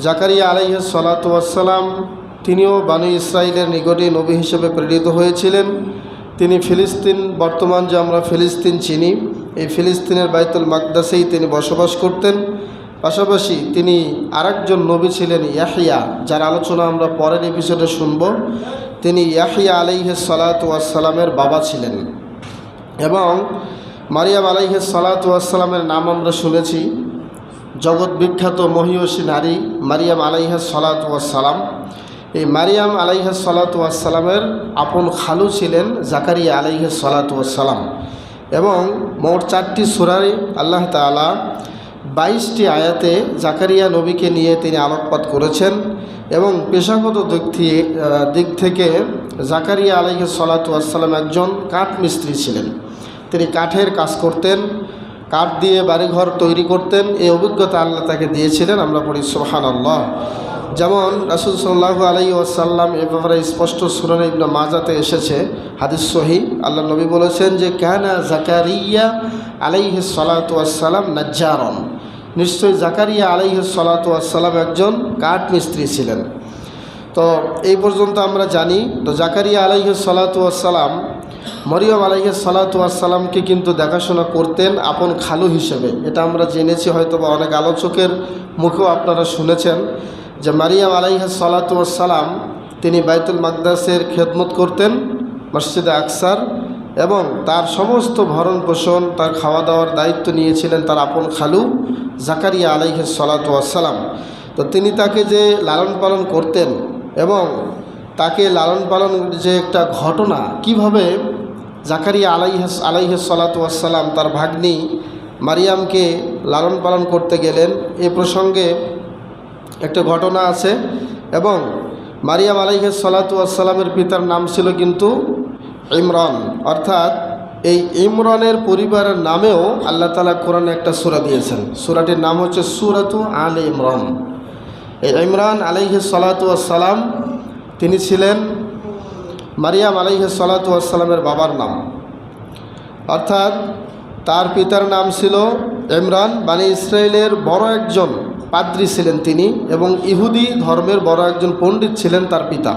জাকারিয়া আলাইহিস সালাতু ওয়াসসালাম তিনিও বানি ইসরাইলের নিকটে নবী হিসেবে প্রেরিত হয়েছিলেন। তিনি ফিলিস্তিন, বর্তমান যে আমরা ফিলিস্তিন চিনি, এই ফিলিস্তিনের বাইতুল মাকদাসেই তিনি বসবাস করতেন। পাশাপাশি তিনি আরেকজন নবী ছিলেন ইয়াহইয়া, যার আলোচনা আমরা পরের এপিসোডে শুনব। তিনি ইয়াহইয়া আলাইহিস সালাতু ওয়াসসালামের বাবা ছিলেন। এবং মারিয়াম আলাইহিস সালাতু ওয়াসসালামের নাম আমরা শুনেছি, জগৎ বিখ্যাত মহিয়সী নারী মারিয়াম আলাইহিস সালাতু ওয়াসসালাম। এই মারিয়াম আলাইহিস সালাতু ওয়াসসালামের আপন খালু ছিলেন জাকারিয়া আলাইহিস সালাতু ওয়াসসালাম। এবং মোট 4টি সূরায় আল্লাহ তাআলা 22টি আয়াতে জাকারিয়া নবীকে নিয়ে তিনি আলোকপাত করেছেন। এবং পেশাগত দিক থেকে জাকারিয়া আলাইহিস সালাতু ওয়াসসালাম একজন কাঠ মিস্ত্রি ছিলেন। তিনি কাঠের কাজ করতেন, কাঠ দিয়ে বাড়িঘর তৈরি করতেন। এই অভিজ্ঞতা আল্লাহ তাকে দিয়েছিলেন। আমরা পড়ি সুবহানাল্লাহ। যেমন রাসূল সাল্লাল্লাহু আলাইহি ওয়াসাল্লাম এ ব্যাপারে স্পষ্ট সুনানে ইবনে মাজাতে এসেছে, হাদিস সহিহ। আল্লাহ নবী বলেছেন যে কানা জাকারিয়া আলাইহিস সালাতু ওয়াসসালাম নাজ্জারন, নিশ্চয়ই জাকারিয়া আলাইহিস সালাতু ওয়াসসালাম একজন কাঠ মিস্ত্রি ছিলেন। তো এই পর্যন্ত আমরা জানি। তো জাকারিয়া আলাইহিস সালাতু ওয়াসসালাম মরিয়ম আলাইহিস সালাতু ওয়াসসালামকে কিন্তু দেখাশোনা করতেন আপন খালু হিসেবে। এটা আমরা জেনেছি, হয়তো বা অনেক আলোচকের মুখেও আপনারা শুনেছেন যে মারিয়াম আলাইহিস সালাতু ওয়াসসালাম তিনি বাইতুল মাকদাসের খেদমত করতেন, মসজিদে আকসার, এবং তার সমস্ত ভরণ পোষণ, তার খাওয়া দাওয়ার দায়িত্ব নিয়েছিলেন তার আপন খালু জাকারিয়া আলাইহিস সালাতু ওয়াসসালাম। তো তিনি তাকে যে লালন পালন করতেন, এবং তাকে লালন পালন যে একটা ঘটনা, কিভাবে জাকারিয়া আলাইহিস সালাতু ওয়াসসালাম তার ভাগ্নি মারিয়ামকে লালন পালন করতে গেলেন, এ প্রসঙ্গে একটা ঘটনা আছে। এবং মারিয়াম আলাইহিস সালাতু ওয়াসসালামের পিতার নাম ছিল কিন্তু ইমরান, অর্থাৎ এই ইমরানের পরিবারের নামেও আল্লাহ তাআলা কোরআনে একটা সূরা দিয়েছেন। সূরাটির নাম হচ্ছে সূরাতু আলে ইমরান। এই ইমরান আলাইহিস সালাতু ওয়াসসালাম তিনি ছিলেন মারিয়াম আলাইহিস সালাতু ওয়াসসালামের বাবার নাম, অর্থাৎ তার পিতার নাম ছিল ইমরান। বানি ইসরাইলের বড় একজন পাদ্রী ছিলেন তিনি, এবং ইহুদি ধর্মের বড় একজন পণ্ডিত ছিলেন তার পিতা।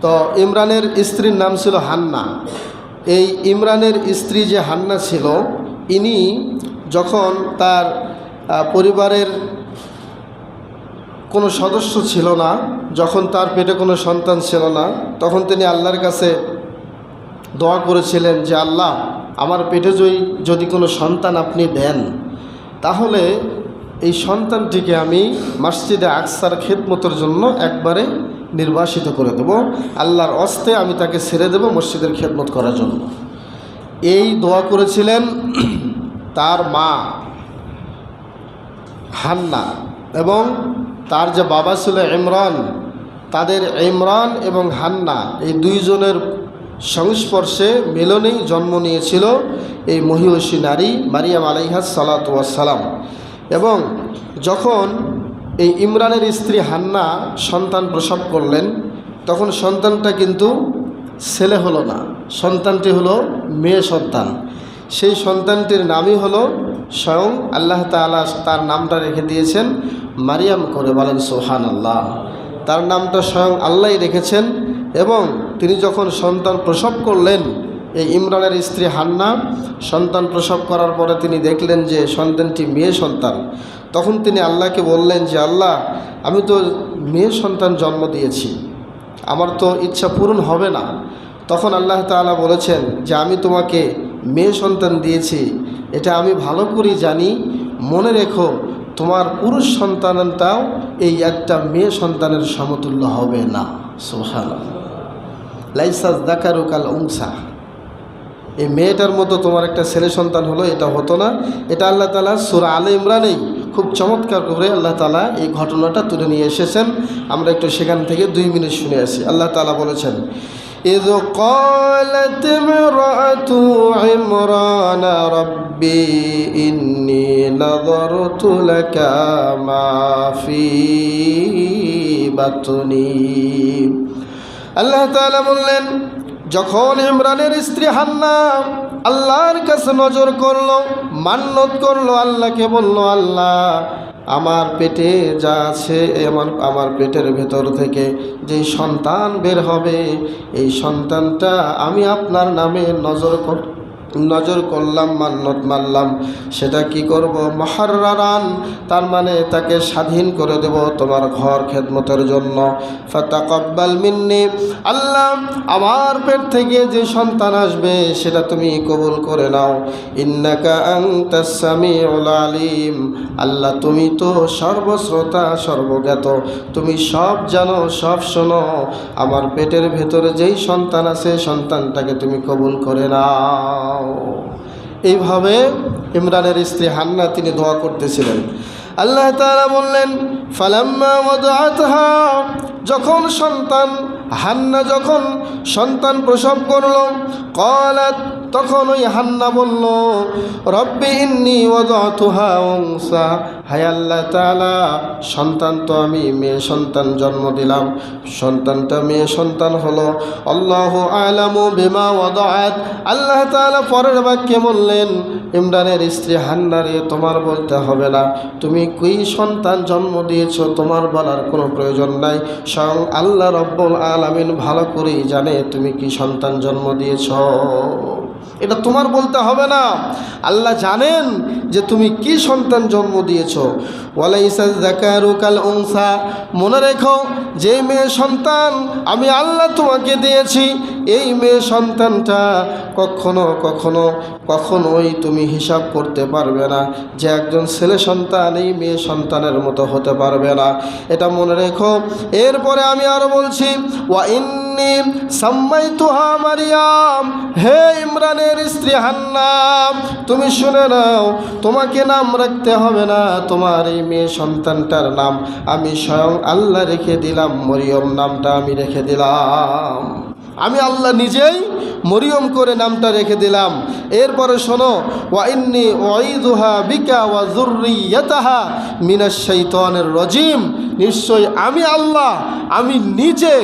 তো ইমরানের স্ত্রীর নাম ছিল হান্না। এই ইমরানের স্ত্রী যে হান্না ছিল, ইনি যখন তার পরিবারের কোনো সদস্য ছিল না, যখন তার পেটে কোনো সন্তান ছিল না, তখন তিনি আল্লাহর কাছে দোয়া করেছিলেন যে আল্লাহ, আমার পেটে যদি কোনো সন্তান আপনি দেন, তাহলে এই সন্তানটিকে আমি মসজিদে আকসার খেদমতের জন্য একবারে নির্বাসিত করে দেব, আল্লাহর অস্তে আমি তাকে ছেড়ে দেব মসজিদের খেদমত করার জন্য। এই দোয়া করেছিলেন তার মা হান্না, এবং তার যে বাবা ছিল ইমরান। তাদের ইমরান এবং হান্না এই দুইজনের সংস্পর্শে মিলনেই জন্ম নিয়েছিল এই মহিয়সী নারী মারিয়াম আলাইহিস সালাতু ওয়াসসালাম। এবং যখন এই ইমরানের স্ত্রী হান্না সন্তান প্রসব করলেন, তখন সন্তানটা কিন্তু ছেলে হলো না, সন্তানটি হলো মেয়ে সন্তান। সেই সন্তানটির নামই হলো স্বয়ং আল্লাহ তাআলা তার নামটা রেখে দিয়েছেন মারিয়াম করে, বলেন সুবহানাল্লাহ। তার নামটা স্বয়ং আল্লাহই রেখেছেন। এবং তিনি যখন সন্তান প্রসব করলেন, এই ইমরানের স্ত্রী হান্না সন্তান প্রসব করার পরে তিনি দেখলেন যে সন্তানটি মেয়ে সন্তান। তখন তিনি আল্লাহকে বললেন যে আল্লাহ, আমি তো মেয়ে সন্তান জন্ম দিয়েছি, আমার তো ইচ্ছা পূরণ হবে না। তখন আল্লাহ তাআলা বলেছেন যে আমি তোমাকে মেয়ে সন্তান দিয়েছি, এটা আমি ভালো করেই জানি, মনে রেখো তোমার পুরুষ সন্তানটাও এই একটা মেয়ে সন্তানের সমতুল্য হবে না। সুবহানাল্লাহ। লাইসা যাকারু কাল উনসা, এই মেয়েটার মতো তোমার একটা ছেলে সন্তান হলো, এটা হতো না। এটা আল্লাহ তাআলা সূরা আলে ইমরানেই খুব চমৎকার করে আল্লাহ তাআলা এই ঘটনাটা তুলে নিয়ে এসেছেন। আমরা একটু সেখান থেকে 2 মিনিট শুনে আসি। আল্লাহ তাআলা বলেছেন, إذ قالت امرأة عمران ربي إني نظرت لك ما في بطني। আল্লাহ তাআলা বললেন, যখন ইমরানের স্ত্রী হান্না আল্লাহর কাছে নজর করলো, মান্নত করলো, আল্লাহকে বলল, আল্লাহ আমার পেটে যা আছে আমার পেটের ভেতর থেকে যেই সন্তান বের হবে এই সন্তানটা আমি আপনার নামে নজর করলাম, মান্নত মানলাম, সেটা কি করব? মুহাররারান, তার মানে তাকে স্বাধীন করে দেব তোমার ঘর খেদমতের জন্য। ফাতাকাব্বাল মিন্নি, আল্লাহ আমার পেট থেকে যে সন্তান আসবে সেটা তুমি কবুল করে নাও। ইন্নাকা আনতাস সামিউল আলিম, আল্লাহ তুমি তো সর্বশ্রোতা সর্বজ্ঞাত, তুমি সব জানো সব শোনো। আমার পেটের ভেতরে যেই সন্তান আছে সন্তানটাকে তুমি কবুল করে নাও। এইভাবে ইমরানের স্ত্রী হান্না তিনি দোয়া করতেছিলেন। আল্লাহ তাআলা বললেন, ফালাম্মা ওয়াদাআতহা, যখন হান্না যখন সন্তান প্রসব করল, ক্বালাত, তখন ওই হান্না বলল, রব্বি ইন্নী ওয়াদাতুহা উনসা, হায় আল্লাহ তাআলা সন্তান তো আমি মেয়ে সন্তান জন্ম দিলাম, সন্তানটা মেয়ে সন্তান হলো। আল্লাহু আ'লামু বিমা ওয়াদাআত, আল্লাহ তাআলা পরের বাক্যে বললেন, ইমরানের স্ত্রী হান্নারে তোমার বলতে হবে না, তুমি কি সন্তান জন্ম দিয়েছো তোমার বলার কোনো প্রয়োজন নাই, স্বয়ং আল্লাহ রব্বুল আলামিন ভালো করেই জানে তুমি কি সন্তান জন্ম দিয়েছো, এটা তোমার বলতে হবে না। আল্লাহ জানেন যে তুমি কি সন্তান জন্ম দিয়েছো। ওয়ালাইসা যাকারু কাল উনসা, মনে রেখো যে মেয়ে সন্তান আমি আল্লাহ তোমাকে দিয়েছি এই মেয়ে সন্তানটা কখনোই তুমি হিসাব করতে পারবে না যে একজন ছেলে সন্তান এই মেয়ে সন্তানের মতো হতে পারবে না, এটা মনে রেখো। এরপরে আমি আরো বলছি, ওয়া ইন্নী সাম্মাইতুহা মারিয়াম, হে ইমরানের স্ত্রী হান্না তুমি শুনে নাও, তোমাকে নাম রাখতে হবে না, তোমার এই মেয়ে সন্তানটার নাম আমি স্বয়ং আল্লাহ রেখে দিলাম, মরিয়ম নামটা আমি রেখে দিলাম, আমি আল্লাহ নিজেই মরিয়ম করে নামটা রেখে দিলাম। এরপরে শোনো, ওয়া ইন্নী উঈযুহা বিকা ওয়া যুররিয়াতাহা মিনাশ শাইতানির রাজিম, নিশ্চয়ই আমি আল্লাহ আমি নিজে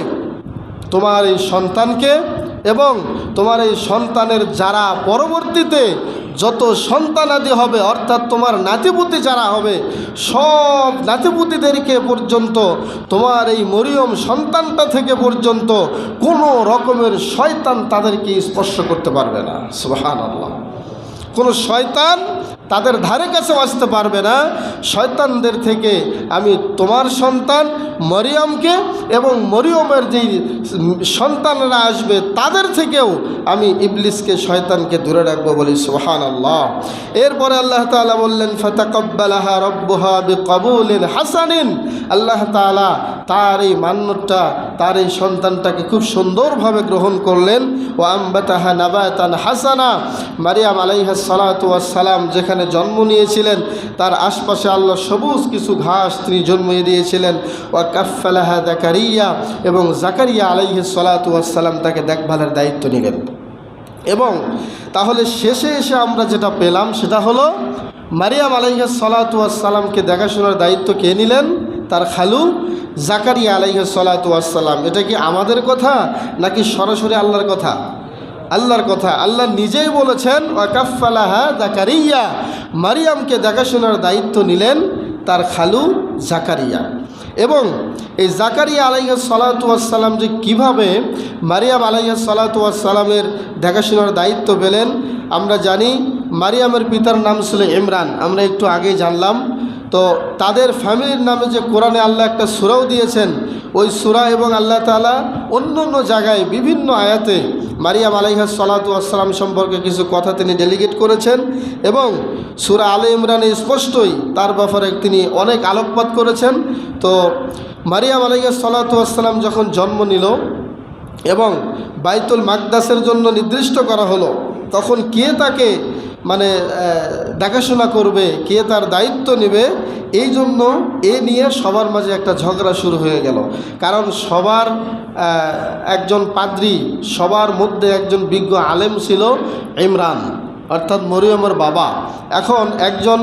তোমার এই সন্তানকে এবং তোমার এই সন্তানের যারা পরবর্তীতে যত সন্তানাদি হবে অর্থাৎ তোমার নাতিপুতি যারা হবে সব নাতিপুতিদেরকে পর্যন্ত তোমার এই মরিয়ম সন্তানটা থেকে পর্যন্ত কোনো রকমের শয়তান তাদেরকে স্পর্শ করতে পারবে না। সুবহানাল্লাহ, কোনো শয়তান তাদের ধারে কাছে আসতে পারবে না। শয়তানদের থেকে আমি তোমার সন্তান মরিয়মকে এবং মরিয়মের যেই সন্তানরা আসবে তাদের থেকেও আমি ইবলিসকে শয়তানকে দূরে রাখবো বলি সুবহানাল্লাহ। এরপরে আল্লাহ তাআলা বললেন, ফাতাকাব্বালাহা রাব্বুহা বিকবুলিন হাসানিন, আল্লাহ তাআলা তার এই মান্যটা তার এই সন্তানটাকে খুব সুন্দরভাবে গ্রহণ করলেন। ওয়া আম্বাতাহা নাবাতান হাসানা, মারিয়াম আলাইহিস সালাতু ওয়াস সালাম যেখানে জন্ম নিয়েছিলেন তার আশপাশে আল্লাহ সবুজ কিছু ঘাস তিনি জন্মিয়ে দিয়েছিলেন। ওয়া কাফফালাহা যাকারিয়া, এবং যাকারিয়া আলাইহিস সালাতু ওয়াস সালাম তাকে দেখভালের দায়িত্ব নিলেন। এবং তাহলে শেষে এসে আমরা যেটা পেলাম সেটা হলো মারিয়াম আলাইহিস সালাতু ওয়াস সালামকে দেখাশোনার দায়িত্ব কে নিলেন? তার খালু যাকারিয়া আলাইহিস সালাতু ওয়াস সালাম। এটা কি আমাদের কথা নাকি সরাসরি আল্লাহর কথা? আল্লাহর কথা। আল্লাহ নিজেই বলেছেন, ওয়া কাফফালাহা যাকারিয়া, মারিয়ামকে দেখাশোনার দায়িত্ব নিলেন তার খালু যাকারিয়া। এবং এই যাকারিয়া আলাইহিস সালাতু ওয়াস সালাম যে কীভাবে মারিয়াম আলাইহিস সালাতু ওয়াস সালামের দেখাশোনার দায়িত্ব পেলেন আমরা জানি। মারিয়ামের পিতার নাম ছিল ইমরান, আমরা একটু আগেই জানলাম। তো তাদের ফ্যামিলির নামে যে কোরআনে আল্লাহ একটা সূরাও দিয়েছেন, ওই সূরা এবং আল্লাহ তাআলা অন্য অন্য জায়গায় বিভিন্ন আয়াতে মারিয়াম আলাইহিস সালাতু ওয়াস সালাম সম্পর্কে কিছু কথা তিনি ডেলিগেট করেছেন। এবং সূরা আলে ইমরানে স্পষ্টই তার ব্যাপারে তিনি অনেক আলোকপাত করেছেন। তো মারিয়াম আলাইহিস সালাতু ওয়াস সালাম যখন জন্ম নিল এবং বাইতুল মাকদাসের জন্য নির্দিষ্ট করা হলো, তখন কে তাকে দেখাশোনা করবে, কে তার দায়িত্ব নেবে, এই জন্য এ নিয়ে সবার মাঝে একটা ঝগড়া শুরু হয়ে গেল। কারণ সবার একজন পাদ্রী, সবার মধ্যে একজন বিজ্ঞ আলেম ছিল ইমরান, অর্থাৎ মরিয়মের বাবা। এখন একজন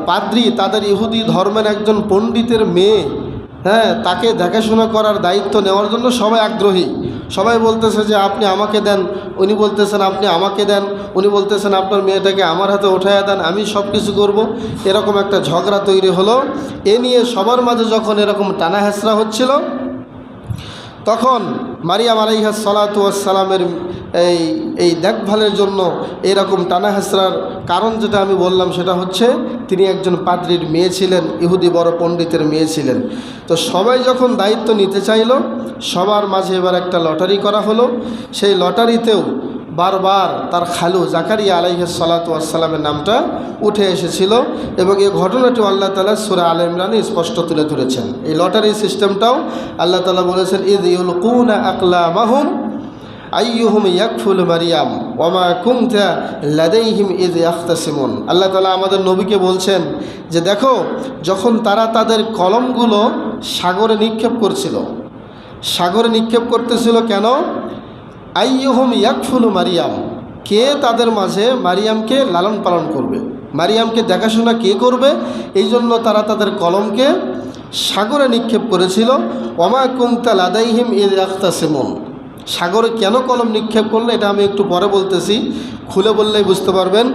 পাদ্রী, তাদের ইহুদি ধর্মের একজন পণ্ডিতের মেয়ে, হ্যাঁ, তাকে দেখাশোনা করার দায়িত্ব নেওয়ার জন্য সবাই আগ্রহী। সবাই বলতেছে যে আপনি আমাকে দেন, উনি বলতেছেন আপনি আমাকে দেন, উনি বলতেছেন আপনার মেয়েটাকে আমার হাতে উঠাইয়া দেন, আমি সব কিছু করবো। এরকম একটা ঝগড়া তৈরি হলো। এ নিয়ে সবার মাঝে যখন এরকম টানা হেঁচড়া হচ্ছিল, তখন মারিয়াম আলাইহিস সালাতু ওয়াস সালামের এই দেখভালের জন্য এরকম টানা হেঁচড়ার কারণ যেটা আমি বললাম সেটা হচ্ছে তিনি একজন পাদ্রীর মেয়ে ছিলেন, ইহুদি বড় পণ্ডিতের মেয়ে ছিলেন। তো সবাই যখন দায়িত্ব নিতে চাইল, সবার মাঝে এবার একটা লটারি করা হলো। সেই লটারিতেও বারবার তার খালু জাকারিয়া আলাইহিস সালাতু ওয়াস সালামের নামটা উঠে এসেছিল এবং এই ঘটনাটি আল্লাহ তাআলা সূরা আলে ইমরানে স্পষ্ট তুলে ধরেছেন। এই লটারি সিস্টেমটাও আল্লাহ তাআলা বলেছেন, ইয ইউলকুনা আকলামাহুম আইয়ুহুম ইয়াকফুলু মারিয়াম ওয়া মা কুনতা লাদাইহিম ইয ইয়াখতাসিমুন। আল্লাহ তাআলা আমাদের নবীকে বলছেন যে দেখো, যখন তারা তাদের কলমগুলো সাগরে নিক্ষেপ করছিল, সাগরে নিক্ষেপ করতেছিল কেন? আইয়ুহুম ইয়াকফুলু মারিয়াম, কে তাদের মাঝে মারিয়ামকে লালন পালন করবে, মারিয়ামকে দেখাশোনা কে করবে, এই জন্য তারা তাদের কলমকে সাগরে নিক্ষেপ করেছিল। ওয়া মা কুনতা লাদাইহিম ইয ইয়াখতাসিমুন। সাগরে কেন কলম নিক্ষেপ করলে এটা আমি একটু পরে বলতেছি, খুলে বললেই বুঝতে পারবেন।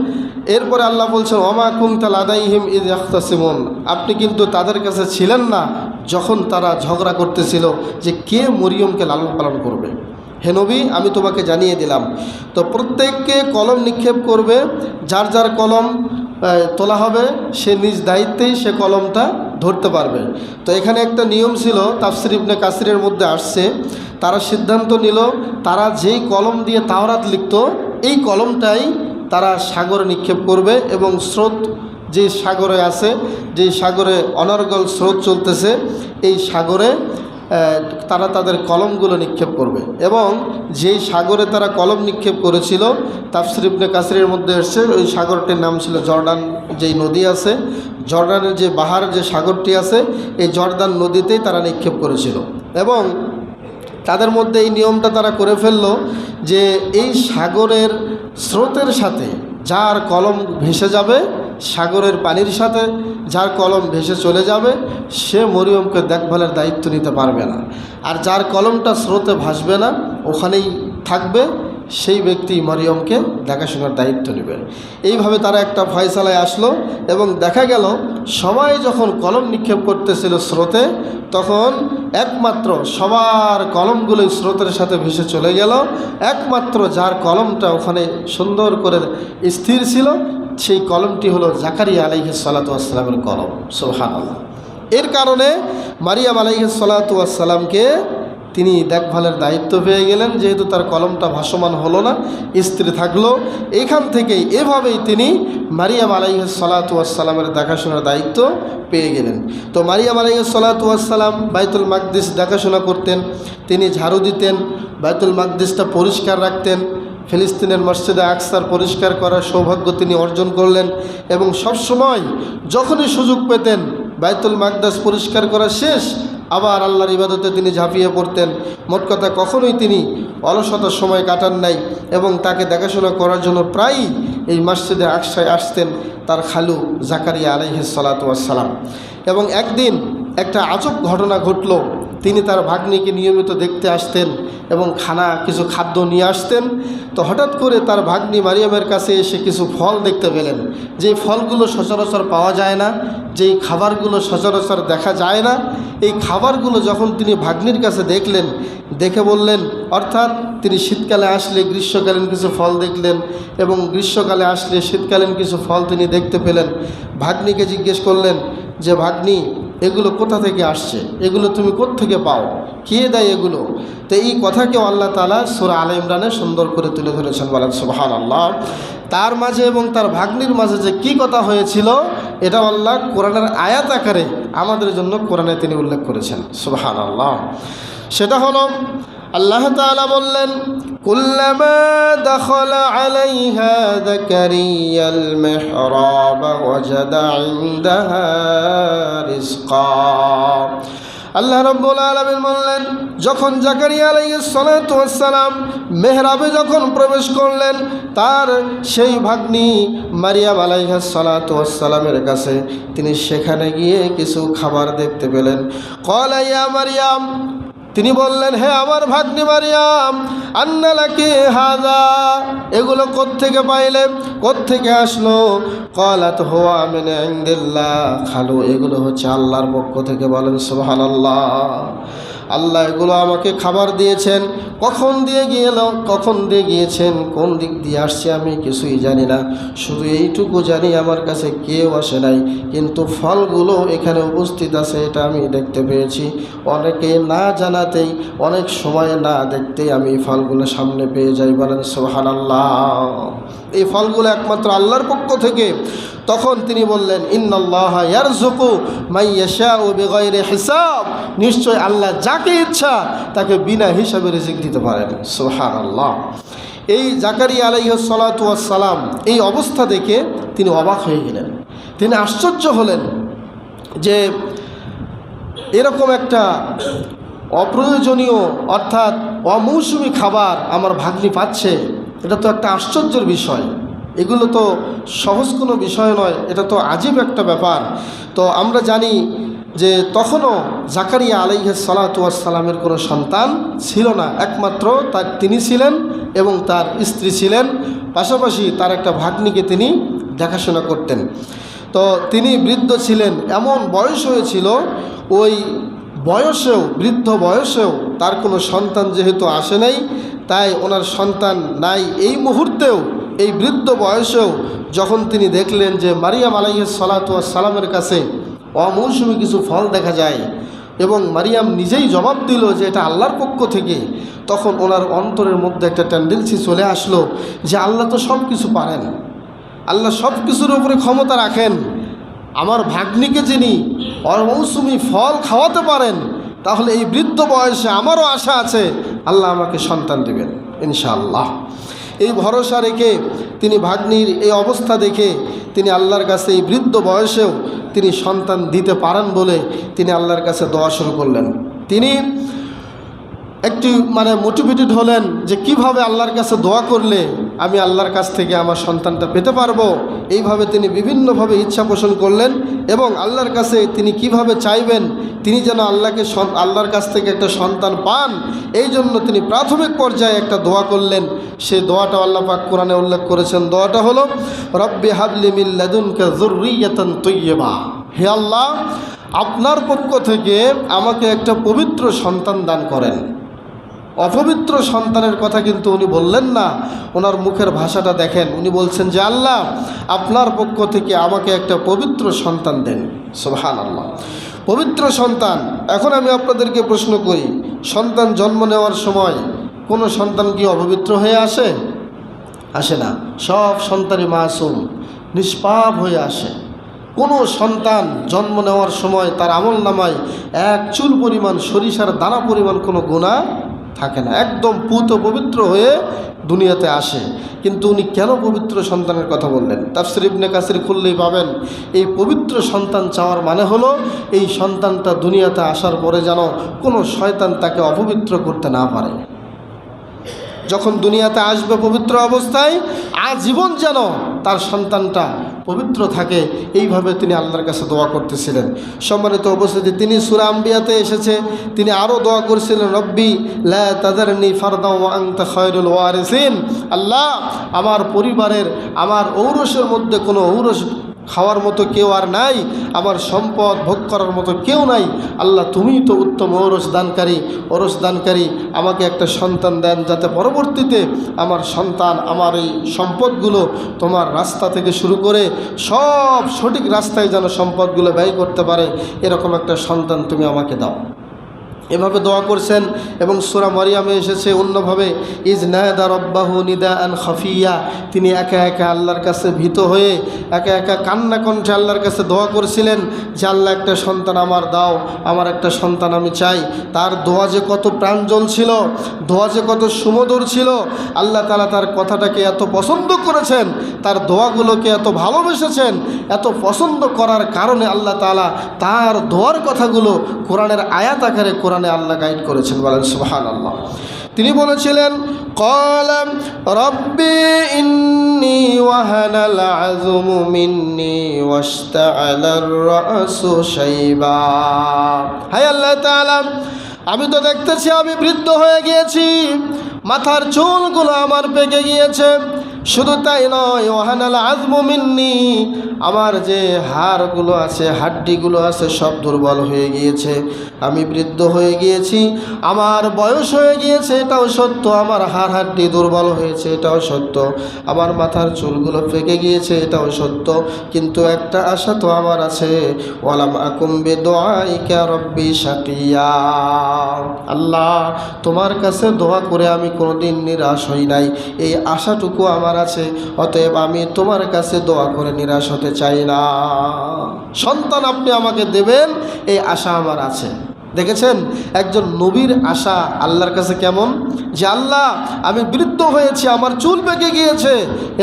এরপরে আল্লাহ বলছেন, ওয়া মা কুনতা লাদাইহিম ইয ইয়াখতাসিমুন, আপনি কিন্তু তাদের কাছে ছিলেন না যখন তারা ঝগড়া করতেছিল যে কে মরিয়মকে লালন পালন করবে। হে নবী, আমি তোমাকে জানিয়ে দিলাম। তো প্রত্যেককে কলম নিক্ষেপ করবে, যার যার কলম তোলা হবে সে নিজ দায়িত্বেই সে কলমটা ধরতে পারবে। তো এখানে একটা নিয়ম ছিল, তাফসীর ইবনে কাসিরের মধ্যে আসছে, তারা সিদ্ধান্ত নিল তারা যেই কলম দিয়ে তাওরাত লিখত এই কলমটাই তারা সাগরে নিক্ষেপ করবে এবং স্রোত যে সাগরে আছে, যেই সাগরে অনর্গল স্রোত চলতেছে, এই সাগরে তারা তাদের কলমগুলো নিক্ষেপ করবে। এবং যেই সাগরে তারা কলম নিক্ষেপ করেছিল, তাফসীর ইবনে কাসিরের মধ্যে এসেছে ওই সাগরটির নাম ছিল জর্ডান। যেই নদী আছে, জর্ডানের যে বাহার যে সাগরটি আছে, এই জর্দান নদীতেই তারা নিক্ষেপ করেছিল। এবং তাদের মধ্যে এই নিয়মটা তারা করে ফেললো যে এই সাগরের স্রোতের সাথে যার কলম ভেসে যাবে, সাগরের পানির সাথে যার কলম ভেসে চলে যাবে, সে মরিয়মকে দেখভালের দায়িত্ব নিতে পারবে না। আর যার কলমটা স্রোতে ভাসবে না, ওখানেই থাকবে, সেই ব্যক্তি মরিয়মকে দেখাশোনার দায়িত্ব নেবে। এইভাবে তারা একটা ফয়সালায় আসলো এবং দেখা গেল সবাই যখন কলম নিক্ষেপ করতেছিল স্রোতে, তখন একমাত্র সবার কলমগুলোই স্রোতের সাথে ভেসে চলে গেল, একমাত্র যার কলমটা ওখানে সুন্দর করে স্থির ছিল সেই কলমটি হলো জাকারিয়া আলাইহিস সালাতু ওয়াস সালামের কলম। সুবহানাল্লাহ। এর কারণে মারিয়াম আলাইহিস সালাতু ওয়াস সালামকে তিনি দেখভালের দায়িত্ব পেয়ে গেলেন, যেহেতু তার কলমটা ভাসমান হলো না, স্থির থাকলো। এইখান থেকেই এভাবেই তিনি মারিয়াম আলাইহিস সালাতু ওয়াস সালামের দেখাশোনার দায়িত্ব পেয়ে গেলেন। তো মারিয়াম আলাইহিস সালাতু ওয়াস সালাম বাইতুল মাকদিস দেখাশোনা করতেন, তিনি ঝাড়ু দিতেন, বাইতুল মাকদিসটা পরিষ্কার রাখতেন, ফিলিস্তিনের মসজিদে আকসার পরিষ্কার করার সৌভাগ্য তিনি অর্জন করলেন। এবং সবসময় যখনই সুযোগ পেতেন বাইতুল মাকদাস পরিষ্কার করা শেষ, আবার আল্লাহর ইবাদতে তিনি ঝাঁপিয়ে পড়তেন। মোট কথা, কখনোই তিনি অলসতার সময় কাটান নাই এবং তাকে দেখাশোনা করার জন্য প্রায়ই এই মসজিদে আকসায় আসতেন তার খালু জাকারিয়া আলাইহিস সালাতু ওয়াস সালাম। এবং একদিন একটা আজব ঘটনা ঘটল। তিনি তার ভাগ্নিকে নিয়মিত দেখতে আসতেন এবং কিছু খাদ্য নিয়ে আসতেন। তো হঠাৎ করে তার ভাগ্নি মারিয়ামের কাছে এসে কিছু ফল দেখতে পেলেন, যেই ফলগুলো সচরাচর পাওয়া যায় না, যেই খাবারগুলো সচরাচর দেখা যায় না। এই খাবারগুলো যখন তিনি ভাগ্নির কাছে দেখলেন, দেখে বললেন, অর্থাৎ তিনি শীতকালে আসলে গ্রীষ্মকালীন কিছু ফল দেখলেন এবং গ্রীষ্মকালে আসলে শীতকালীন কিছু ফল তিনি দেখতে পেলেন। ভাগ্নিকে জিজ্ঞেস করলেন যে, ভাগ্নি, এগুলো কোথা থেকে আসছে, এগুলো তুমি কোত্থেকে পাও, কে দেয় এগুলো? তো এই কথাকেও আল্লাহ তাআলা সূরা আলে ইমরানে সুন্দর করে তুলে ধরেছেন, বলেন সুবহানাল্লাহ। তার মাঝে এবং তার ভাগ্নির মাঝে যে কি কথা হয়েছিল, এটা আল্লাহ কোরআনের আয়াত আকারে আমাদের জন্য কোরআনে তিনি উল্লেখ করেছেন। সুবহানাল্লাহ। সেটা হলো আল্লাহ তাআলা বললেন, কুল্লামা দাখালা আলাইহা যাকারিয়াল মিহরাব ওয়াজাদা ইনদাহা রিজকা। আল্লাহ রাব্বুল আলামিন বললেন, যখন জাকারিয়া আলাইহিস সালাতু ওয়াস সালাম মেহরাবে যখন প্রবেশ করলেন, তার সেই ভাগ্নি মারিয়াম আলাইহিস সালাতু ওয়াস সালামের কাছে তিনি সেখানে গিয়ে কিছু খাবার দেখতে পেলেন। ক্বালা ইয়া মারিয়াম, তিনি বললেন, হে আমার ভাগ্নি মারিয়াম, আন্না লাকি হাযা, এগুলো কোত্থেকে পাইলে, কোত্থেকে আসলো? ক্বালাত হুয়া মিন ইনদিল্লাহ, খালু এগুলো হচ্ছে আল্লাহর পক্ষ থেকে। বলেন সুবহানাল্লাহ। আল্লাহ এগুলো আমাকে খাবার দিয়েছেন। কখন দিয়ে গিয়েছেন, কোন দিক দিয়ে আসছে আমি কিছুই জানি না, শুধু এইটুকু জানি আমার কাছে কেউ আসে নাই, কিন্তু ফলগুলো এখানে উপস্থিত আছে এটা আমি দেখতে পেয়েছি। অনেকে না জানাতেই, অনেক সময় না দেখতেই আমি এই ফলগুলো সামনে পেয়ে যাই। বলেন সুবহানাল্লাহ। এই ফলগুলো একমাত্র আল্লাহর পক্ষ থেকে। তখন তিনি বললেন, ইন্নাল্লাহা ইয়ারযুকু মান ইয়াশাউ বিগাইরি হিসাব, নিশ্চয় আল্লাহ যাকে ইচ্ছা তাকে বিনা হিসাবে রিজিক দিতে পারেন। সুবহানাল্লাহ। এই জাকারিয়া আলাইহিস সালাতু ওয়াস সালাম এই অবস্থা দেখে তিনি অবাক হয়ে গেলেন। তিনি আশ্চর্য হলেন যে এরকম একটা অপ্রয়োজনীয় অর্থাৎ অমৌসুমি খাবার আমার ভাগ্নি পাচ্ছে, এটা তো একটা আশ্চর্যের বিষয়। এগুলো তো সহজ কোনো বিষয় নয়, এটা তো আজীব একটা ব্যাপার। তো আমরা জানি যে তখনও জাকারিয়া আলাইহিস সালাতু ওয়াস সালামের কোনো সন্তান ছিল না, একমাত্র তিনি ছিলেন এবং তার স্ত্রী ছিলেন, পাশাপাশি তার একটা ভাগ্নিকে তিনি দেখাশোনা করতেন। তো তিনি বৃদ্ধ ছিলেন, এমন বয়স হয়েছিল, ওই বয়সেও, বৃদ্ধ বয়সেও তার কোনো সন্তান যেহেতু আসে নাই, তাই ওনার সন্তান নাই এই মুহূর্তেও, এই বৃদ্ধ বয়সেও যখন তিনি দেখলেন যে মারিয়াম আলাইহিস সালাতু ওয়াস সালামের কাছে অমৌসুমি কিছু ফল দেখা যায় এবং মারিয়াম নিজেই জবাব দিল যে এটা আল্লাহর পক্ষ থেকে, তখন ওনার অন্তরের মধ্যে একটা টেন্ডেন্সি চলে আসলো যে আল্লাহ তো সব কিছু পারেন, আল্লাহ সব কিছুর উপরে ক্ষমতা রাখেন। আমার ভাগ্নিকে যিনি অমৌসুমি ফল খাওয়াতে পারেন, তাহলে এই বৃদ্ধ বয়সে আমারও আশা আছে আল্লাহ আমাকে সন্তান দেবেন ইনশাআল্লাহ। এই ভরসা রেখে তিনি ভাগ্নির এই অবস্থা দেখে তিনি আল্লাহর কাছে এই বৃদ্ধ বয়সেও তিনি সন্তান দিতে পারেন বলে তিনি আল্লাহর কাছে দোয়া শুরু করলেন। তিনি একটু মোটিভেটেড হলেন যে কিভাবে আল্লাহর কাছে দোয়া করলে আমি আল্লাহর কাছ থেকে আমার সন্তানটা পেতে পারবো। এইভাবে তিনি বিভিন্নভাবে ইচ্ছা পোষণ করলেন এবং আল্লাহর কাছে তিনি কিভাবে চাইবেন তিনি যেন আল্লাহর কাছ থেকে একটা সন্তান পান, এই জন্য তিনি প্রাথমিক পর্যায়ে একটা দোয়া করলেন। সেই দোয়াটা আল্লাহ পাক কোরআনে উল্লেখ করেছেন। দোয়াটা হলো, রব্বি হাবলি মিন লাদুনকা যুররিয়াতান তাইয়্যিবা, হে আল্লাহ আপনার পক্ষ থেকে আমাকে একটা পবিত্র সন্তান দান করেন। অপবিত্র সন্তানের কথা কিন্তু উনি বললেন না, ওনার মুখের ভাষাটা দেখেন, উনি বলছেন যে আল্লাহ আপনার পক্ষ থেকে আমাকে একটা পবিত্র সন্তান দেন। সুবহানাল্লাহ। পবিত্র সন্তান। এখন আমি আপনাদেরকে প্রশ্ন করি, সন্তান জন্ম নেওয়ার সময় কোনো সন্তান কি অপবিত্র হয়ে আসে? আসে না। সব সন্তানই মাসুম, নিষ্পাপ হয়ে আসে। কোনো সন্তান জন্ম নেওয়ার সময় তার আমল নামায় এক চুল পরিমাণ, সরিষার দানা পরিমাণ কোনো গুনাহ থাকে না, একদম পুত পবিত্র হয়ে দুনিয়াতে আসে। কিন্তু উনি কেন পবিত্র সন্তানের কথা বললেন? তাফসীর ইবনে কাসির খুললেই পাবেন, এই পবিত্র সন্তান চাওয়ার মানে হলো এই সন্তানটা দুনিয়াতে আসার পরে যেন কোনো শয়তান তাকে অপবিত্র করতে না পারে। যখন দুনিয়াতে আসবে পবিত্র অবস্থায়, আজীবন যেন তার সন্তানটা পবিত্র থাকে, এইভাবে তিনি আল্লাহর কাছে দোয়া করতেছিলেন। সম্মানিত উপস্থিতি, তিনি সূরা আম্বিয়াতে এসেছে, তিনি আরও দোয়া করছিলেন, রব্বি লা তাযারনি ফারদাও ওয়া আনতা খায়রুল ওয়ারিসিন, আল্লাহ আমার পরিবারের, আমার ঔরসের মধ্যে কোনো ঔরস খাওয়ার মতো কেউ আর নাই, আমার সম্পদ ভোগ করার মতো কেউ নাই, আল্লাহ তুমিই তো উত্তম ওরস দানকারী, আমাকে একটা সন্তান দেন যাতে পরবর্তীতে আমার সন্তান আমার এই সম্পদগুলো তোমার রাস্তা থেকে শুরু করে সব সঠিক রাস্তায় যেন সম্পদগুলো ব্যয় করতে পারে, এরকম একটা সন্তান তুমি আমাকে দাও। এভাবে দোয়া করছেন। এবং সূরা মারিয়ামে এসেছে অন্যভাবে, ইজ নাদা রব্বাহু নিদাআন খাফিয়া, তিনি একা একা আল্লাহর কাছে ভীত হয়ে একা একা কান্না কণ্ঠে আল্লাহর কাছে দোয়া করছিলেন যে আল্লাহ একটা সন্তান আমার দাও, আমার একটা সন্তান আমি চাই। তার দোয়া যে কত প্রাঞ্জল ছিল, দোয়া যে কত সুমধুর ছিল। আল্লাহ তাআলা তার কথাটাকে এত পছন্দ করেছেন, তার দোয়াগুলোকে এত ভালোবেসেছেন। এত পছন্দ করার কারণে আল্লাহ তাআলা তার দোয়ার কথাগুলো কোরআনের আয়াত আকারে কোরআনে আল্লাহ গাইড করেছেন। বলেন সুবহানাল্লাহ। তিনি বলেছিলেন, ক্বালা রাব্বি ইন্নী ওয়াহানাল আযমু মিন্নী ওয়াশতাআলার রাসু শাইবা। হায় আল্লাহ তাআলা, আমি তো দেখতেছি আমি বৃদ্ধ হয়ে গিয়েছি, মাথার চুলগুলো আমার পেকে গিয়েছে। শুধু তাই নয়, ওয়াহানাল আযমু মিন্নী, আমার যে হাড়গুলো আছে, হাড্ডিগুলো আছে, সব দুর্বল হয়ে গিয়েছে। আমি বৃদ্ধ হয়ে গিয়েছি, আমার বয়স হয়ে গিয়েছে, এটাও সত্য। আমার হাড় হাড্ডি দুর্বল হয়েছে, এটাও সত্য। আমার মাথার চুলগুলো পেকে গিয়েছে, এটাও সত্য। কিন্তু একটা আশা তো আমার আছে, ওয়ালাম আকুম বিদুআইকা রব্বি শাকিয়া। আল্লাহ, তোমার কাছে দোয়া করে আমি কোনোদিন নিরাশ হই নাই, এই আশাটুকু আমার আছে। অতএব আমি তোমার কাছে দোয়া করে নিরাশ হতে চাই না। সন্তান আপনি আমাকে দেবেন, এই আশা আমার আছে। দেখেছেন একজন নবীর আশা আল্লাহর কাছে কেমন, যে আল্লাহ আমি বৃদ্ধ হয়েছি, আমার চুল পেকে গিয়েছে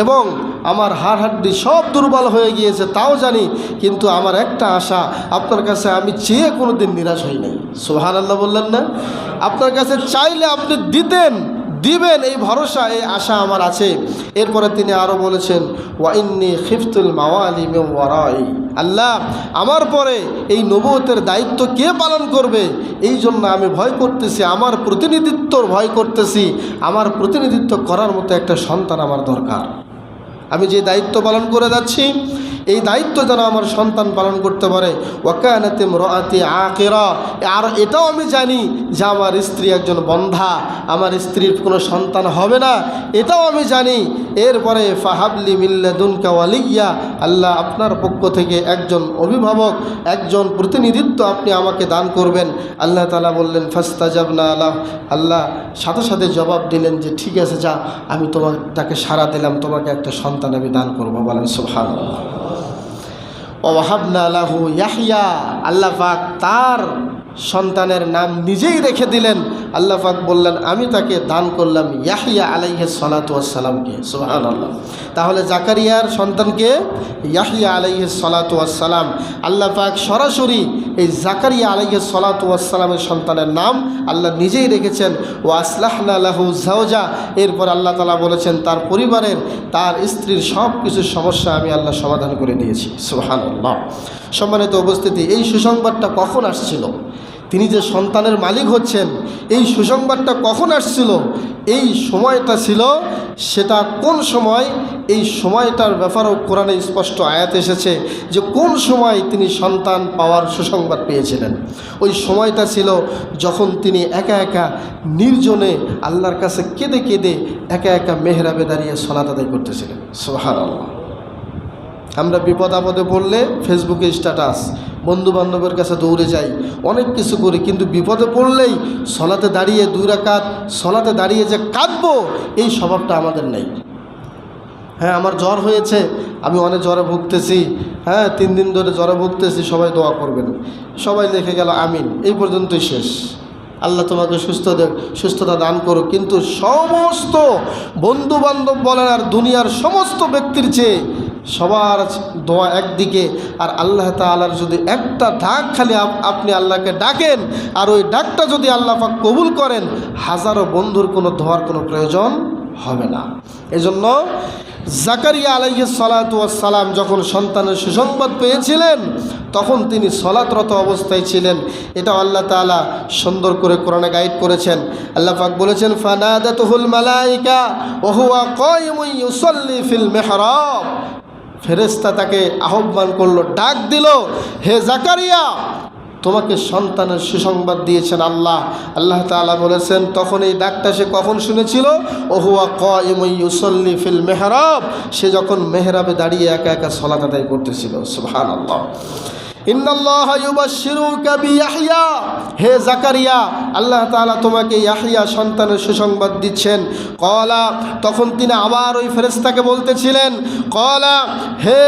এবং আমার হাড় হাড্ডি সব দুর্বল হয়ে গিয়েছে, তাও জানি, কিন্তু আমার একটা আশা, আপনার কাছে আমি চেয়ে কোনো দিন নিরাশ হই নাই। সুবহানাল্লাহ বললেন না? আপনার কাছে চাইলে আপনি দিবেন, এই ভরসা, এই আশা আমার আছে। এরপরে তিনি আরও বলেছেন, ওয়া ইন্নী খিফতুল মাওয়ালি মিন ওয়ারাই। আল্লাহ, আমার পরে এই নবুয়তের দায়িত্ব কে পালন করবে, এই জন্য আমি ভয় করতেছি, আমার প্রতিনিধিত্বর ভয় করতেছি। আমার প্রতিনিধিত্ব করার মতো একটা সন্তান আমার দরকার। আমি যে দায়িত্ব পালন করে যাচ্ছি, এই দায়িত্ব যেন আমার সন্তান পালন করতে পারে। ওয়াকানাত ইমরাআতি আকিরা, আর এটাও আমি জানি যে আমার স্ত্রী একজন বন্ধ্যা, আমার স্ত্রীর কোনো সন্তান হবে না, এটাও আমি জানি। এরপরে ফাহাবলি মিন লাদুনকা ওয়ালিয়্যা, আল্লাহ আপনার পক্ষ থেকে একজন অভিভাবক, একজন প্রতিনিধিত্ব আপনি আমাকে দান করবেন। আল্লাহ তাআলা বললেন ফাস্তাজাবনা লাহ, আল্লাহ সাথে সাথে জবাব দিলেন যে ঠিক আছে, যা, আমি তাকে সাড়া দিলাম, তোমাকে একটা সন্তান আমি দান করবো। বলেন সুবহানাল্লাহ। ওয়াহাবনা লাহু ইয়াহইয়া, আল্লাহ পাক তার সন্তানের নাম নিজেই রেখে দিলেন। আল্লাহ পাক বললেন আমি তাকে দান করলাম ইয়াহইয়া আলাইহিস সালাতু ওয়াস সালামকে। সুবহানাল্লাহ। তাহলে জাকারিয়ার সন্তানকে ইয়াহইয়া আলাইহিস সালাতু ওয়াস সালাম। আল্লাহ পাক সরাসরি এই জাকারিয়া আলাইহিস সালাতু ওয়াস সালামের সন্তানের নাম আল্লাহ নিজেই রেখেছেন। ওয়া আসলাহনা লাহু যাওজা, এরপর আল্লাহ তাআলা বলেছেন তার পরিবারের, তার স্ত্রীর সব কিছু সমস্যা আমি আল্লাহ সমাধান করে দিয়েছি। সুবহানাল্লাহ। সম্মানিত উপস্থিতি, এই সুসংবাদটা কখন আসছিল? তিনি যে সন্তানের মালিক হচ্ছেন, এই সুসংবাদটা কখন আসছিল? এই সময়টা ছিল, সেটা কোন সময়, এই সময়টার ব্যাপারেও কোরআনে স্পষ্ট আয়াত এসেছে যে কোন সময় তিনি সন্তান পাওয়ার সুসংবাদ পেয়েছিলেন। ওই সময়টা ছিল যখন তিনি একা একা নির্জনে আল্লাহর কাছে কেঁদে কেঁদে একা একা মেহরাবে দাঁড়িয়ে সালাত আদায় করতেছিলেন। সুবহানাল্লাহ। আমরা বিপদ আপদে পড়লে ফেসবুকে স্ট্যাটাস, বন্ধু বান্ধবের কাছে দৌড়ে যাই, অনেক কিছু করি, কিন্তু বিপদে পড়লেই সলাতে দাঁড়িয়ে 2 রাকাত সলাতে দাঁড়িয়ে যে কাঁদবো, এই স্বভাবটা আমাদের নেই। হ্যাঁ, আমার জ্বর হয়েছে, আমি অনেক জ্বরে ভুগতেছি, 3 দিন ধরে জ্বরে ভুগতেছি, সবাই দোয়া করবেন, সবাই লিখে গেল আমিন, এই পর্যন্তই শেষ। আল্লাহ তোমাকে সুস্থতা দান করুক। কিন্তু সমস্ত বন্ধু বান্ধব বলেন আর দুনিয়ার সমস্ত ব্যক্তির চেয়ে সবার দোয়া একদিকে, আর আল্লাহ তাআলার যদি একটা ডাক খালি আপনি আল্লাহকে ডাকেন, আর ওই ডাকটা যদি আল্লাহ পাক কবুল করেন, হাজারো বন্ধুর কোনো দোয়ার কোনো প্রয়োজন হবে না। এজন্য জাকারিয়া আলাইহিস সালাতু ওয়াস সালাম যখন সন্তানের সুসংবাদ পেয়েছিলেন, তখন তিনি সলাতরত অবস্থায় ছিলেন। এটা আল্লাহ তাআলা সুন্দর করে কোরআনে গাইড করেছেন। আল্লাহ পাক বলেছেন ফানাদাতুহুল মালাইকা ওয়া হুয়া কায়িমুন ইউসাল্লি ফিল মিহরাব, ফেরেশতা তাকে আহ্বান করলো, ডাক দিল, হে জাকারিয়া, তোমাকে সন্তানের সুসংবাদ দিয়েছেন আল্লাহ। আল্লাহ তাআলা বলেছেন তখন এই ডাকটা সে কখন শুনেছিল? ওহুয়া কায়িমুন ইউসাল্লি ফিল মিহরাব, সে যখন মেহরাবে দাঁড়িয়ে একা একা সালাত আদায় করতেছিল। সুবহানাল্লাহ। ইন্নাল্লাহা ইউবাশশিরুকা বিয়াহইয়া, হে জাকারিয়া, আল্লাহ তাআলা তোমাকে ইয়াহইয়া সন্তানের সুসংবাদ দিচ্ছেন। কলা, তখন তিনি আবার ওই ফেরেশতাকে বলতেছিলেন, কলা, হে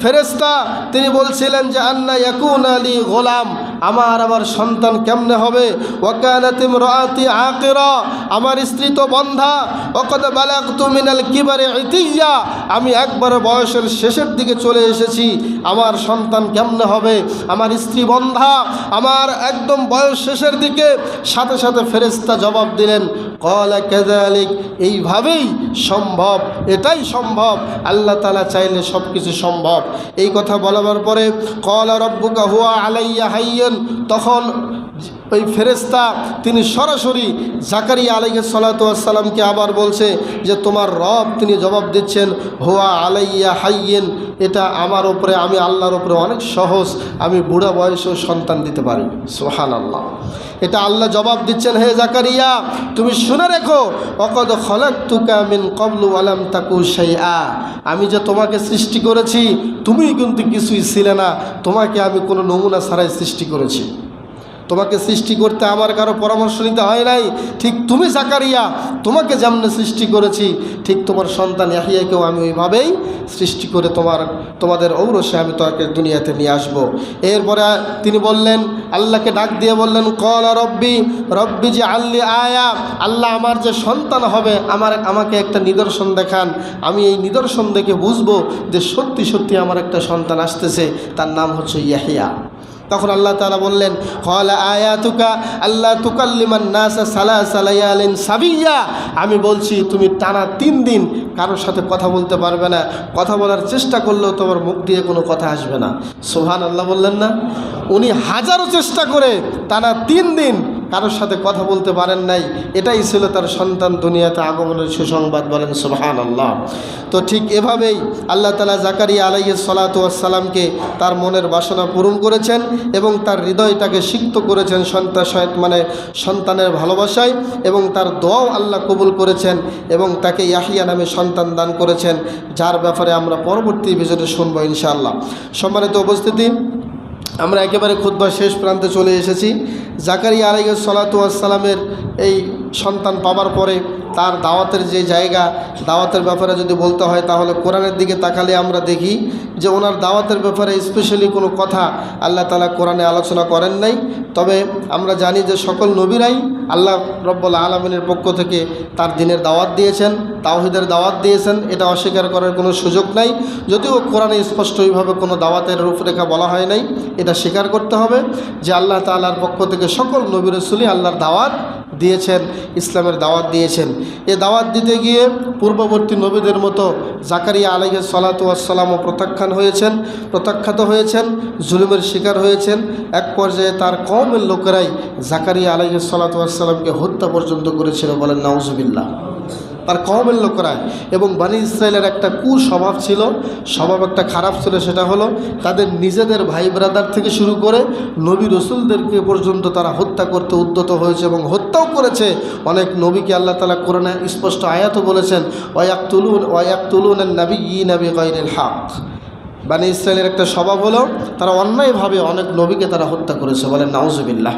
ফেরেশতা, তিনি বলছিলেন যে আন্না ইয়াকুনা লি গোলাম, আমার আবার সন্তান কেমনে হবে? ওয়াকানাত ইমরাতি আকিরা, আমার স্ত্রী তো বন্ধা। ওয়াকাদ বালাগতু মিনাল কিবারি ইতিয়া, আমি একবারে বয়সের শেষের দিকে চলে এসেছি, আমার সন্তান কেমনে হবে? আমার স্ত্রী বন্ধা, আমার একদম বয়স শেষের দিকে। সাথে সাথে ফেরেশতা জবাব দিলেন, ক্বালা কাযালিক, এইভাবেই সম্ভব, এটাই সম্ভব, আল্লাহ তাআলা চাইলে সব কিছু সম্ভব। এই কথা বলার পরে ক্বালা রাব্বুকা হুয়া আলাইয়া হাইয়্যুন, তখন ওই ফেরেশতা তিনি সরাসরি জাকারিয়া আলাইহিস সালাতু ওয়াস সালামকে আবার বলছে যে তোমার রব, তিনি জবাব দিচ্ছেন হুয়া আলাইয়া হাইয়্যুন, এটা আমার উপরে, আমি আল্লাহর উপরে অনেক সহজ, আমি বুড়া বয়সেও সন্তান দিতে পারি। সুবহানাল্লাহ, এটা আল্লাহ জবাব দিচ্ছেন, হে জাকারিয়া তুমি শুনে রেখো, ওয়াকাদ খালাকতুকা মিন ক্বাবলু ওয়া লাম তাকু শাইআ, আমি যে তোমাকে সৃষ্টি করেছি তুমি কিন্তু কিছুই ছিলে না, তোমাকে আমি কোনো নমুনা ছাড়াই সৃষ্টি করেছি, তোমাকে সৃষ্টি করতে আমার কারো পরামর্শ নিতে হয় নাই। ঠিক তুমি জাকারিয়া, তোমাকে যেমন সৃষ্টি করেছি, ঠিক তোমার সন্তান ইয়াহইয়াকেও আমি ওইভাবেই সৃষ্টি করে তোমাদের ঔরসে আমি তোমাকে দুনিয়াতে নিয়ে আসবো। এরপরে তিনি বললেন, আল্লাহকে ডাক দিয়ে বললেন, ক্বালা রব্বি যে আল্লি আয়া, আল্লাহ আমার যে সন্তান হবে আমাকে একটা নিদর্শন দেখান, আমি এই নিদর্শন দেখে বুঝবো যে সত্যি সত্যি আমার একটা সন্তান আসতেছে, তার নাম হচ্ছে ইয়াহইয়া। তখন আল্লাহ তাআলা বললেন, ক্বালা আয়াতুকা আল্লা তুকাল্লিমান নাসা সালাসা লায়ালিন সাবিয়্যা, আমি বলছি তুমি টানা 3 দিন কারোর সাথে কথা বলতে পারবে না, কথা বলার চেষ্টা করলেও তোমার মুখ দিয়ে কোনো কথা আসবে না। সুবহানাল্লাহ বললেন না? উনি হাজারো চেষ্টা করে টানা 3 দিন কারোর সাথে কথা বলতে পারেন নাই, এটাই ছিল তার সন্তান দুনিয়াতে আগমনের সুসংবাদ। বলেন সুবহানাল্লাহ। তো ঠিক এভাবেই আল্লাহ তাআলা জাকারিয়া আলাইহিস সালাতু ওয়াস সালামকে তার মনের বাসনা পূরণ করেছেন এবং তার হৃদয়টাকে সিক্ত করেছেন সন্তানের ভালোবাসায়, এবং তার দোয়াও আল্লাহ কবুল করেছেন এবং তাকে ইয়াহইয়া নামে সন্তান দান করেছেন, যার ব্যাপারে আমরা পরবর্তী ভিডিওতে শুনবো ইনশাআল্লাহ। সম্মানিত উপস্থিতি, আমরা একেবারে খুতবার শেষ প্রান্তে চলে এসেছি। জাকারিয়া আলাইহিস সালাতু ওয়াস সালামের এই সন্তান পাওয়ার পরে তার দাওয়াতের যে জায়গা, দাওয়াতের ব্যাপারে যদি বলতে হয় তাহলে কোরআনের দিকে তাকালে আমরা দেখি যে ওনার দাওয়াতের ব্যাপারে স্পেশালি কোনো কথা আল্লাহ তাআলা কোরআনে আলোচনা করেন নাই। তবে আমরা জানি যে সকল নবীরাই আল্লাহ রব্বুল আলামিনের পক্ষ থেকে তার দ্বীনের দাওয়াত দিয়েছেন, তাওহীদের দাওয়াত দিয়েছেন, এটা অস্বীকার করার কোনো সুযোগ নাই। যদিও কোরআনে স্পষ্ট ওইভাবে কোনো দাওয়াতের রূপরেখা বলা হয় নাই, এটা স্বীকার করতে হবে যে আল্লাহ তাআলার পক্ষ থেকে সকল নবী রাসূলই আল্লাহর দাওয়াত দিয়েছেন, ইসলামের দাওয়াত দিয়েছেন। এ দাওয়াত দিতে গিয়ে পূর্ববর্তী নবীদের মতো জাকারিয়া আলাইহিস সালাতু ওয়াস সালামও প্রত্যাখ্যাত হয়েছেন, জুলুমের শিকার হয়েছেন। এক পর্যায়ে তার কওমের লোকেরাই জাকারিয়া আলাইহিস সালাতু ওয়াস সালামকে হত্যা পর্যন্ত করেছিল। বলেন নাউজুবিল্লাহ। তার কওমের লোকেরা, এবং বনী ইসরাইলের একটা কুস্বভাব ছিল, স্বভাব একটা খারাপ ছিল, সেটা হলো তাদের নিজেদের ভাই ব্রাদার থেকে শুরু করে নবী রসুলদেরকে পর্যন্ত তারা হত্যা করতে উদ্যত হয়েছে এবং হত্যাও করেছে। অনেক নবীকে আল্লাহ তাআলা কোরআনে স্পষ্ট আয়াতও বলেছেন, ওয়ায়াকতুলুন আন-নাবিয়্যিনা বিগাইরিল হক। বনী ইসরাইলের একটা স্বভাব হলো তারা অন্যায়ভাবে অনেক নবীকে তারা হত্যা করেছে। বলেন নাউজুবিল্লাহ।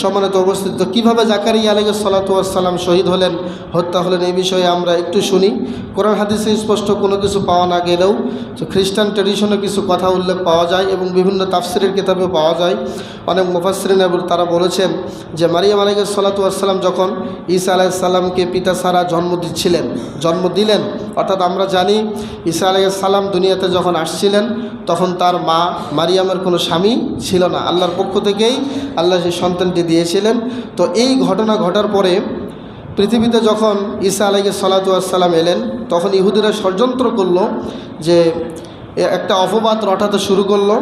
সম্মানিত উপস্থিত, কীভাবে জাকারিয়া আলাইহিস সালাতু ওয়াস সালাম শহীদ হলেন, হত্যা হলেন, এই বিষয়ে আমরা একটু শুনি। কোরআন হাদিসে স্পষ্ট কোনো কিছু পাওয়া না গেলেও খ্রিস্টান ট্র্যাডিশনে কিছু কথা উল্লেখ পাওয়া যায় এবং বিভিন্ন তাফসিরের কিতাবেও পাওয়া যায়। অনেক মুফাসসিরিন তারা বলেছেন যে মারিয়াম আলাইহিস সালাতু ওয়াস সালাম যখন ঈসা আলাইহিস সালামকে পিতা ছাড়া জন্ম দিলেন, অর্থাৎ আমরা জানি ঈসা আলাইহিস সালাম দুনিয়াতে যখন আসছিলেন তখন তার মা মারিয়ামের কোনো স্বামী ছিল না, আল্লাহর পক্ষ থেকেই আল্লাহ সেই সন্তানটি দিয়েছিলেন। তো এই ঘটনা ঘটার পরে পৃথিবীতে যখন ঈসা আলাইহিস সালাতু ওয়াস সালাম এলেন, তখন ইহুদিরা ষড়যন্ত্র করলো, যে একটা অপবাদ রটাতে শুরু করলো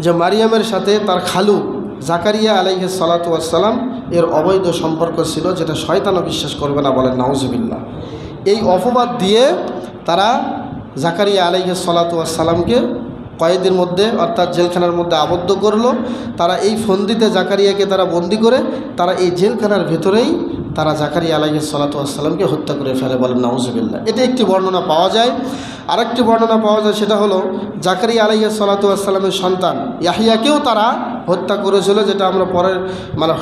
যে মারিয়ামের সাথে তার খালু জাকারিয়া আলাইহিস সালাতু ওয়াস সালাম এর অবৈধ সম্পর্ক ছিল, যেটা শয়তানও বিশ্বাস করবে না। বলেন নাউজুবিল্লাহ। এই অপবাদ দিয়ে তারা জাকারিয়া আলাইহিস সালাতু ওয়াস সালামকে কয়েদের মধ্যে, অর্থাৎ জেলখানার মধ্যে আবদ্ধ করলো। তারা এই ফন্দিতে জাকারিয়াকে তারা বন্দি করে তারা এই জেলখানার ভেতরেই তারা জাকারিয়া আলাইহিস সালাতু ওয়াস সালামকে হত্যা করে ফেলে, বলেন নাউজুবিল্লাহ। এটা একটি বর্ণনা পাওয়া যায়। আরেকটি বর্ণনা পাওয়া যায়, সেটা হলো জাকারিয়া আলাইহিস সালাতু ওয়াস সালামের সন্তান ইয়াহইয়াকেও তারা হত্যা করেছিল, যেটা আমরা পরের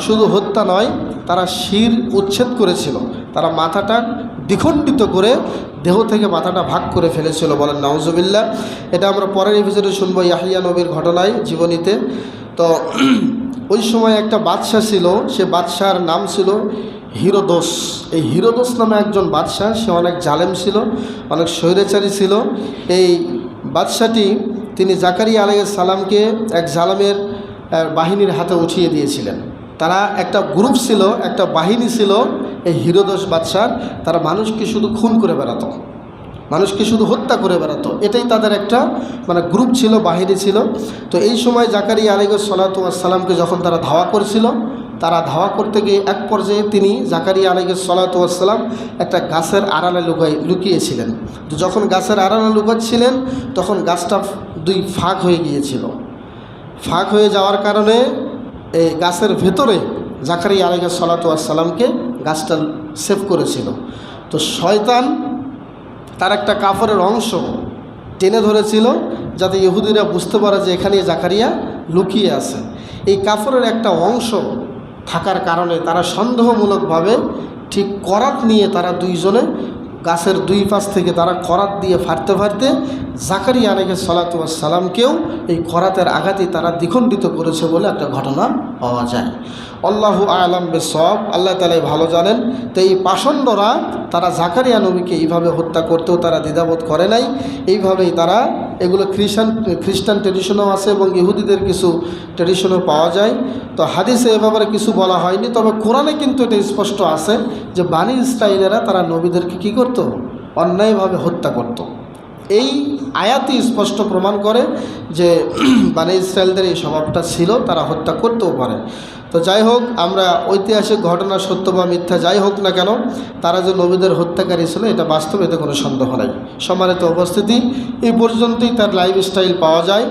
শুধু হত্যা নয়, তারা শির উচ্ছেদ করেছিল, তারা মাথাটা দ্বিখণ্ডিত করে দেহ থেকে মাথাটা ভাগ করে ফেলেছিল, বলেন নাউজুবিল্লাহ। এটা আমরা পরের এপিসোডে শুনবো ইয়াহইয়া নবীর ঘটনায়, জীবনীতে। তো ওই সময় একটা বাদশাহ ছিল, সে বাদশার নাম ছিল হিরোদোস। এই হিরোদোস নামে একজন বাদশাহ, সে অনেক জালেম ছিল, অনেক স্বৈরাচারী ছিল। এই বাদশাটি তিনি জাকারিয়া আলাইহিস সালামকে এক জালেমের বাহিনীর হাতে উঠিয়ে দিয়েছিলেন। তারা একটা গ্রুপ ছিল, একটা বাহিনী ছিল এই হিরোদোস বাদশার। তারা মানুষকে শুধু খুন করে বেড়াতো, মানুষকে শুধু হত্যা করে বেড়াতো, এটাই তাদের একটা গ্রুপ ছিল, বাহিনী ছিল। তো এই সময় জাকারিয়া আলাইহিস সালাতু ওয়াস সালামকে যখন তারা ধাওয়া করেছিল, তারা ধাওয়া করতে গিয়ে এক পর্যায়ে তিনি জাকারিয়া আলাইহিস সালাতু ওয়াস সালাম একটা গাছের আড়ালে লুকিয়েছিলেন। তো যখন গাছের আড়ালে লুকাচ্ছিলেন, তখন গাছটা দুই ফাঁক হয়ে গিয়েছিল। ফাঁক হয়ে যাওয়ার কারণে এই গাছের ভেতরে জাকারিয়া আলাইহিস সালাতু ওয়াস সালামকে গাছটা সেভ করেছিল। তো শয়তান তার একটা কাপড়ের অংশ টেনে ধরেছিল, যাতে ইহুদিরা বুঝতে পারে যে এখানে জাকারিয়া লুকিয়ে আছে। এই কাপড়ের একটা অংশ থাকার কারণে তারা সন্দেহমূলকভাবে ঠিক করাত নিয়ে তারা দুইজনে গাছের দুই পাশ থেকে তারা করাত দিয়ে ফাড়তে ফাড়তে জাকারিয়া আলাইহিস সালাতু ওয়াস সালামকেও এই করাতের আঘাতে তারা দ্বিখণ্ডিত করেছে বলে একটা ঘটনা পাওয়া যায়। আল্লাহু আ'লাম বিসওয়াব, আল্লাহ তাআলাই ভালো জানেন। তো এই পাষণ্ডরা তারা জাকারিয়া নবীকে এইভাবে হত্যা করতেও তারা দ্বিধাবোধ করে নাই। এইভাবেই তারা, এগুলো খ্রিস্টান ট্রেডিশনও আছে এবং ইহুদিদের কিছু ট্রেডিশনও পাওয়া যায়। তো হাদিসে এ ব্যাপারে কিছু বলা হয়নি, তবে কোরআনে কিন্তু এটা স্পষ্ট আছে যে বানি ইসরাঈলেরা তারা নবীদেরকে কী করত? অন্যায়ভাবে হত্যা করত। এই আয়াতই স্পষ্ট প্রমাণ করে যে বানি ইসরাঈলদের এই স্বভাবটা ছিল, তারা হত্যা করতেও পারে। তো যাই হোক, আমরা ঐতিহাসিক ঘটনা সত্য বা মিথ্যা যাই হোক না কেন, তারা যে নবীদের হত্যাকারী ছিল এটা বাস্তবে এতে কোনো সন্দেহ নাই। সম্মানিত উপস্থিতি, এই পর্যন্তই তার লাইফস্টাইল পাওয়া যায়।